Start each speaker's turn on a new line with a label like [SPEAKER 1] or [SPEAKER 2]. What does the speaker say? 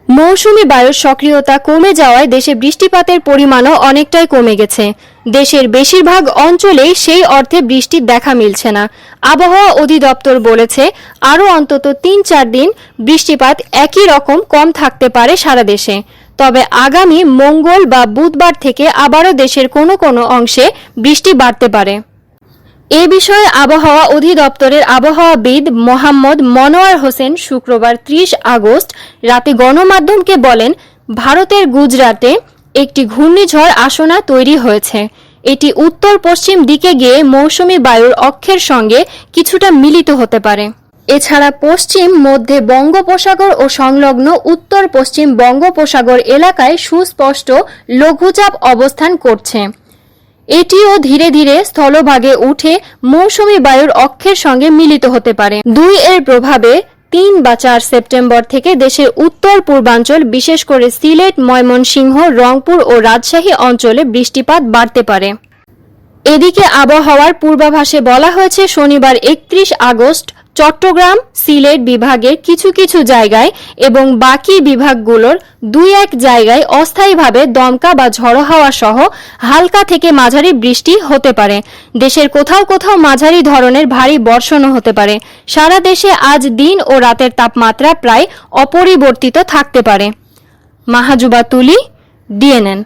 [SPEAKER 1] মৌসুমী বায়ুর সক্রিয়তা কমে যাওয়ায় দেশে বৃষ্টিপাতের পরিমাণও অনেকটাই কমে গেছে। দেশের বেশিরভাগ অঞ্চলেই সেই অর্থে বৃষ্টির দেখা মিলছে না। আবহাওয়া অধিদপ্তর বলেছে, আরও অন্তত ৩-৪ দিন বৃষ্টিপাত একই রকম কম থাকতে পারে সারা দেশে। তবে আগামী মঙ্গল বা বুধবার থেকে আবারও দেশের কোনো কোনো অংশে বৃষ্টি বাড়তে পারে। এ বিষয়ে আবহাওয়া অধিদপ্তরের আবহাওয়াবিদ মোহাম্মদ মনোয়ার হোসেন শুক্রবার ৩০ আগস্ট রাতে গণমাধ্যমকে বলেন, ভারতের গুজরাটে একটি ঘূর্ণিঝড় আসনা তৈরি হয়েছে। এটি উত্তর পশ্চিম দিকে গিয়ে মৌসুমী বায়ুর অক্ষের সঙ্গে কিছুটা মিলিত হতে পারে। এছাড়া পশ্চিম মধ্যে বঙ্গোপসাগর ও সংলগ্ন উত্তর পশ্চিম বঙ্গোপসাগর এলাকায় সুস্পষ্ট লঘুচাপ অবস্থান করছে। এটিও ধীরে ধীরে স্থলভাগে উঠে মৌসুমী বায়ুর অক্ষের সঙ্গে মিলিত হতে পারে। ২ এর প্রভাবে ৩ বা ৪ সেপ্টেম্বর থেকে দেশের উত্তর পূর্বাঞ্চল, বিশেষ করে সিলেট, ময়মনসিংহ, রংপুর ও রাজশাহী অঞ্চলে বৃষ্টিপাত বাড়তে পারে। এদিকে আবহাওয়ার পূর্বাভাসে বলা হয়েছে, শনিবার ৩১ আগস্ট চট্টগ্রাম, সিলেট বিভাগের কিছু কিছু জায়গায় এবং বাকি বিভাগগুলোর ২-১ জায়গায় অস্থায়ীভাবে দমকা বা ঝড়ো হাওয়া সহ হালকা থেকে মাঝারি বৃষ্টি হতে পারে। দেশের কোথাও কোথাও মাঝারি ধরনের ভারী বর্ষণও হতে পারে। সারা দেশে আজ দিন ও রাতের তাপমাত্রা প্রায় অপরিবর্তিত থাকতে পারে। মাহাজুবা তুলি, ডিএনএন।